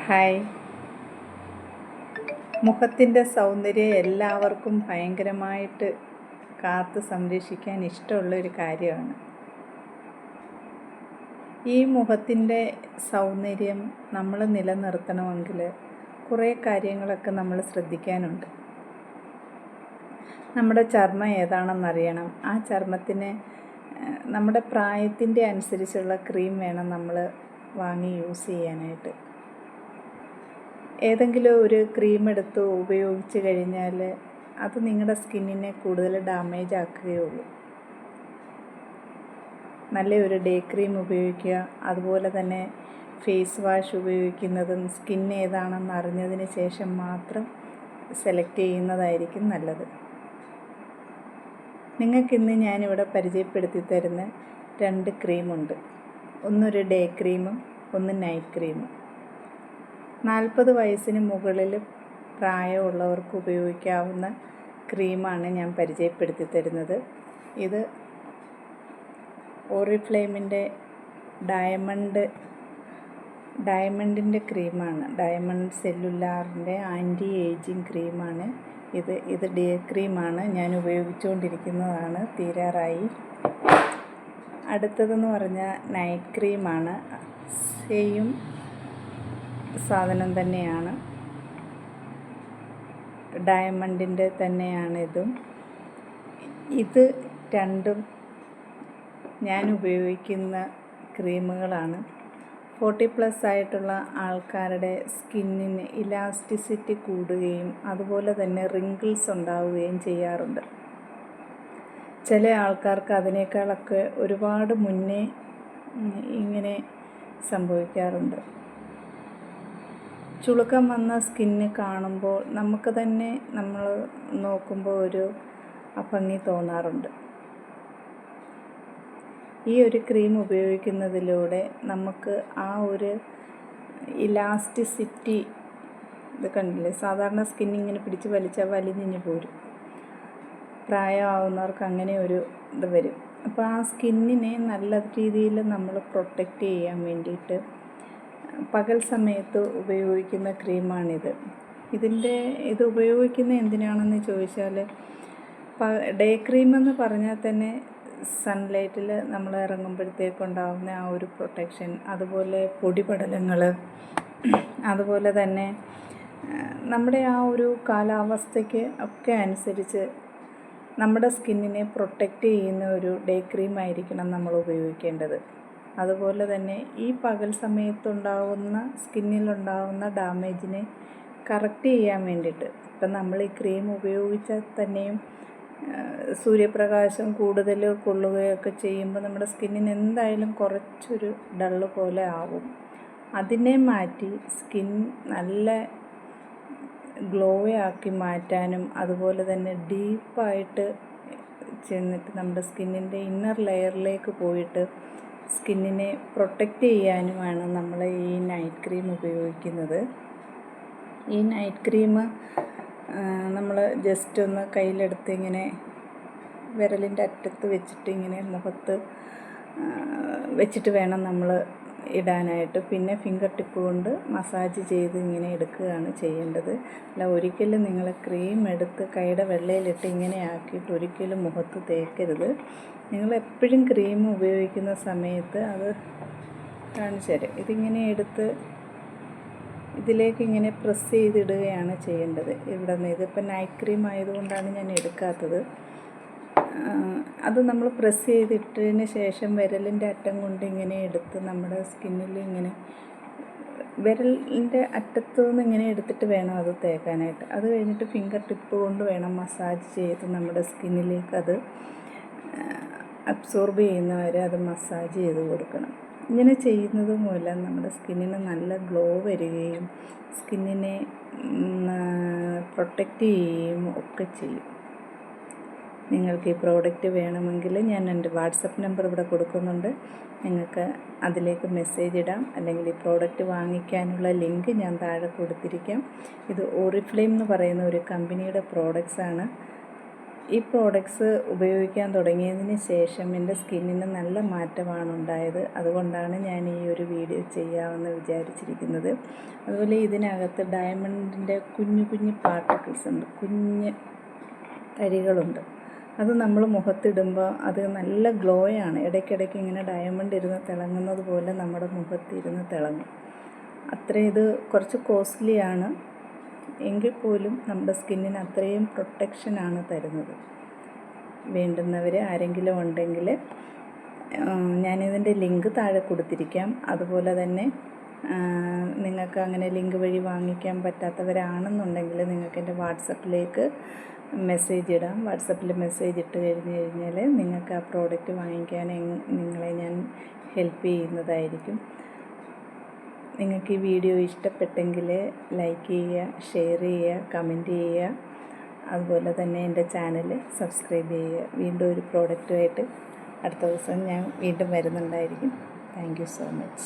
Hi. മുഖത്തിൻ്റെ സൗന്ദര്യം എല്ലാവർക്കും ഭയങ്കരമായിട്ട് കാത്ത് സംരക്ഷിക്കാൻ ഇഷ്ടമുള്ളൊരു കാര്യമാണ്. ഈ മുഖത്തിൻ്റെ സൗന്ദര്യം നമ്മൾ നിലനിർത്തണമെങ്കിൽ കുറേ കാര്യങ്ങളൊക്കെ നമ്മൾ ശ്രദ്ധിക്കാനുണ്ട്. നമ്മുടെ ചർമ്മം ഏതാണെന്നറിയണം. ആ ചർമ്മത്തിന് നമ്മുടെ പ്രായത്തിൻ്റെ അനുസരിച്ചുള്ള ക്രീം വേണം നമ്മൾ വാങ്ങി യൂസ് ചെയ്യാനായിട്ട്. ഏതെങ്കിലും ഒരു ക്രീം എടുത്ത് ഉപയോഗിച്ച് കഴിഞ്ഞാൽ അത് നിങ്ങളുടെ സ്കിന്നിനെ കൂടുതൽ ഡാമേജ് ആക്കുകയുള്ളൂ. നല്ലൊരു ഡേ ക്രീം ഉപയോഗിക്കുക. അതുപോലെ തന്നെ ഫേസ് വാഷ് ഉപയോഗിക്കുന്നതും സ്കിൻ ഏതാണെന്ന് അറിഞ്ഞതിന് ശേഷം മാത്രം സെലക്ട് ചെയ്യുന്നതായിരിക്കും നല്ലത്. നിങ്ങൾക്കിന്ന് ഞാനിവിടെ പരിചയപ്പെടുത്തി തരുന്ന 2 ക്രീമുണ്ട്. ഒന്നൊരു ഡേ ക്രീമും ഒന്ന് നൈറ്റ് ക്രീമും. 40 വയസ്സിന് മുകളിൽ പ്രായമുള്ളവർക്ക് ഉപയോഗിക്കാവുന്ന ക്രീമാണ് ഞാൻ പരിചയപ്പെടുത്തി തരുന്നത്. ഇത് ഓറിഫ്ലെയിമിൻ്റെ ഡയമണ്ടിൻ്റെ ക്രീമാണ്. ഡയമണ്ട് സെല്ലുലാറിൻ്റെ ആൻറ്റി ഏജിങ് ക്രീമാണ് ഇത് ഡേ ക്രീമാണ്. ഞാൻ ഉപയോഗിച്ചുകൊണ്ടിരിക്കുന്നതാണ്, തീരാറായി. അടുത്തതെന്ന് പറഞ്ഞാൽ നൈറ്റ് ക്രീമാണ്. സെയിം സാധനം തന്നെയാണ്, ഡയമണ്ടിൻ്റെ തന്നെയാണ് ഇതും. ഇത് രണ്ടും ഞാൻ ഉപയോഗിക്കുന്ന ക്രീമുകളാണ്. 40+ ആയിട്ടുള്ള ആൾക്കാരുടെ സ്കിന്നിന് ഇലാസ്റ്റിസിറ്റി കൂടുകയും അതുപോലെ തന്നെ റിങ്കിൾസ് ഉണ്ടാവുകയും ചെയ്യാറുണ്ട്. ചില ആൾക്കാർക്ക് അതിനേക്കാളൊക്കെ ഒരുപാട് മുന്നേ ഇങ്ങനെ സംഭവിക്കാറുണ്ട്. ചുളുക്കം വന്ന സ്കിന്ന് കാണുമ്പോൾ നമുക്ക് തന്നെ നമ്മൾ നോക്കുമ്പോൾ ഒരു അഭംഗി തോന്നാറുണ്ട്. ഈ ഒരു ക്രീം ഉപയോഗിക്കുന്നതിലൂടെ നമുക്ക് ആ ഒരു ഇലാസ്റ്റിസിറ്റി, ഇത് കണ്ടില്ലേ, സാധാരണ സ്കിന്നിങ്ങനെ പിടിച്ച് വലിച്ചാൽ വലിഞ്ഞിഞ്ഞ് പോരും. പ്രായമാവുന്നവർക്ക് അങ്ങനെ ഒരു ഇത് വരും. അപ്പോൾ ആ സ്കിന്നിനെ നല്ല രീതിയിൽ നമ്മൾ പ്രൊട്ടക്റ്റ് ചെയ്യാൻ വേണ്ടിയിട്ട് പകൽ സമയത്ത് ഉപയോഗിക്കുന്ന ക്രീമാണിത്. ഇത് ഉപയോഗിക്കുന്നത് എന്തിനാണെന്ന് ചോദിച്ചാൽ, ഡേ ക്രീമെന്ന് പറഞ്ഞാൽ തന്നെ സൺലൈറ്റിൽ നമ്മൾ ഇറങ്ങുമ്പോഴത്തേക്കുണ്ടാകുന്ന ആ ഒരു പ്രൊട്ടക്ഷൻ, അതുപോലെ പൊടിപടലങ്ങൾ, അതുപോലെ തന്നെ നമ്മുടെ ആ ഒരു കാലാവസ്ഥയ്ക്ക് ഒക്കെ അനുസരിച്ച് നമ്മുടെ സ്കിന്നിനെ പ്രൊട്ടക്റ്റ് ചെയ്യുന്ന ഒരു ഡേ ക്രീം ആയിരിക്കണം നമ്മൾ ഉപയോഗിക്കേണ്ടത്. അതുപോലെ തന്നെ ഈ പകൽ സമയത്തുണ്ടാകുന്ന സ്കിന്നിലുണ്ടാകുന്ന ഡാമേജിനെ കറക്റ്റ് ചെയ്യാൻ വേണ്ടിയിട്ട്, ഇപ്പം നമ്മൾ ഈ ക്രീം ഉപയോഗിച്ചാൽ തന്നെയും സൂര്യപ്രകാശം കൂടുതൽ കൊള്ളുകയൊക്കെ ചെയ്യുമ്പോൾ നമ്മുടെ സ്കിന്നിന് എന്തായാലും കുറച്ചൊരു ഡള്ള് പോലെ ആവും. അതിനെ മാറ്റി സ്കിൻ നല്ല ഗ്ലോ ആക്കി മാറ്റാനും അതുപോലെ തന്നെ ഡീപ്പായിട്ട് ചെന്നിട്ട് നമ്മുടെ സ്കിന്നിൻ്റെ ഇന്നർ ലെയറിലേക്ക് പോയിട്ട് സ്കിന്നിനെ പ്രൊട്ടക്റ്റ് ചെയ്യാനുമാണ് നമ്മൾ ഈ നൈറ്റ് ക്രീം ഉപയോഗിക്കുന്നത്. ഈ നൈറ്റ് ക്രീം നമ്മൾ ജസ്റ്റ് ഒന്ന് കയ്യിലെടുത്ത് ഇങ്ങനെ വിരലിൻ്റെ അറ്റത്ത് വെച്ചിട്ട് ഇങ്ങനെ മുഖത്ത് വെച്ചിട്ട് വേണം നമ്മൾ ഇടാനായിട്ട്. പിന്നെ ഫിംഗർ ടിപ്പ് കൊണ്ട് മസാജ് ചെയ്ത് ഇങ്ങനെ എടുക്കുകയാണ് ചെയ്യേണ്ടത്. അല്ല, ഒരിക്കലും നിങ്ങൾ ക്രീം എടുത്ത് കൈയുടെ വെള്ളയിലിട്ട് ഇങ്ങനെ ആക്കിയിട്ട് ഒരിക്കലും മുഖത്ത് തേക്കരുത്. നിങ്ങൾ എപ്പോഴും ക്രീം ഉപയോഗിക്കുന്ന സമയത്ത് അത് കാണിച്ചു തരാം. ഇതിങ്ങനെ എടുത്ത് ഇതിലേക്ക് ഇങ്ങനെ പ്രസ് ചെയ്തിടുകയാണ് ചെയ്യേണ്ടത്. ഇവിടെ നിന്ന് ഇതിപ്പോൾ നൈറ്റ് ക്രീം ആയതുകൊണ്ടാണ് ഞാൻ എടുക്കാത്തത്. അത് നമ്മൾ പ്രസ് ചെയ്തിട്ടതിന് ശേഷം വിരലിൻ്റെ അറ്റം കൊണ്ട് ഇങ്ങനെ എടുത്ത് നമ്മുടെ സ്കിന്നിൽ ഇങ്ങനെ വിരലിൻ്റെ അറ്റത്തു നിന്ന് ഇങ്ങനെ എടുത്തിട്ട് വേണം അത് തേക്കാനായിട്ട്. അത് കഴിഞ്ഞിട്ട് ഫിംഗർ ടിപ്പ് കൊണ്ട് വേണം മസാജ് ചെയ്ത് നമ്മുടെ സ്കിന്നിലേക്ക് അത് അബ്സോർബ് ചെയ്യുന്നവരെ അത് മസാജ് ചെയ്ത് കൊടുക്കണം. ഇങ്ങനെ ചെയ്യുന്നത് മൂലം നമ്മുടെ സ്കിന്നിന് നല്ല ഗ്ലോ വരികയും സ്കിന്നിനെ പ്രൊട്ടക്റ്റ് ചെയ്യുകയും ഒക്കെ ചെയ്യും. നിങ്ങൾക്ക് ഈ പ്രോഡക്റ്റ് വേണമെങ്കിൽ ഞാൻ എൻ്റെ വാട്സപ്പ് നമ്പർ ഇവിടെ കൊടുക്കുന്നുണ്ട്. നിങ്ങൾക്ക് അതിലേക്ക് മെസ്സേജ് ഇടാം, അല്ലെങ്കിൽ ഈ പ്രോഡക്റ്റ് വാങ്ങിക്കാനുള്ള ലിങ്ക് ഞാൻ താഴെ കൊടുത്തിരിക്കാം. ഇത് ഓറിഫ്ലെയിം എന്ന് പറയുന്ന ഒരു കമ്പനിയുടെ പ്രോഡക്റ്റ്സാണ്. ഈ പ്രോഡക്ട്സ് ഉപയോഗിക്കാൻ തുടങ്ങിയതിന് ശേഷം എൻ്റെ സ്കിന്നിന് നല്ല മാറ്റമാണ് ഉണ്ടായത്. അതുകൊണ്ടാണ് ഞാൻ ഈ ഒരു വീഡിയോ ചെയ്യാമെന്ന് വിചാരിച്ചിരിക്കുന്നത്. അതുപോലെ ഇതിനകത്ത് ഡയമണ്ടിൻ്റെ കുഞ്ഞു കുഞ്ഞു പാർട്ടിക്കിൾസ് ഉണ്ട്, കുഞ്ഞ് തരികളുണ്ട്. അത് നമ്മൾ മുഖത്തിടുമ്പോൾ അത് നല്ല ഗ്ലോയാണ്. ഇടയ്ക്കിടയ്ക്ക് ഇങ്ങനെ ഡയമണ്ട് ഇരുന്ന് തിളങ്ങുന്നത് പോലെ നമ്മുടെ മുഖത്തിരുന്ന് തിളങ്ങും. ഇത് കുറച്ച് കോസ്റ്റ്ലിയാണ്, എങ്കിൽ പോലും നമ്മുടെ സ്കിന്നിന് അത്രയും പ്രൊട്ടക്ഷനാണ് തരുന്നത്. വേണ്ടുന്നവർ ആരെങ്കിലും ഉണ്ടെങ്കിൽ ഞാനിതിൻ്റെ ലിങ്ക് താഴെ കൊടുത്തിരിക്കാം. അതുപോലെ തന്നെ നിങ്ങൾക്ക് അങ്ങനെ ലിങ്ക് വഴി വാങ്ങിക്കാൻ പറ്റാത്തവരാണെന്നുണ്ടെങ്കിൽ നിങ്ങൾക്ക് എൻ്റെ വാട്സപ്പിലേക്ക് മെസ്സേജ് ഇടാം. വാട്സപ്പിൽ മെസ്സേജ് ഇട്ട് കഴിഞ്ഞാൽ നിങ്ങൾക്ക് ആ പ്രോഡക്റ്റ് വാങ്ങിക്കാൻ നിങ്ങളെ ഞാൻ ഹെൽപ്പ് ചെയ്യുന്നതായിരിക്കും. നിങ്ങൾക്ക് ഈ വീഡിയോ ഇഷ്ടപ്പെട്ടെങ്കിൽ ലൈക്ക് ചെയ്യുക, ഷെയർ ചെയ്യുക, കമൻറ്റ് ചെയ്യുക. അതുപോലെ തന്നെ എൻ്റെ ചാനൽ സബ്സ്ക്രൈബ് ചെയ്യുക. വീണ്ടും ഒരു പ്രോഡക്റ്റുമായിട്ട് അടുത്ത ദിവസം ഞാൻ വീണ്ടും വരുന്നുണ്ടായിരിക്കും. Thank you so much.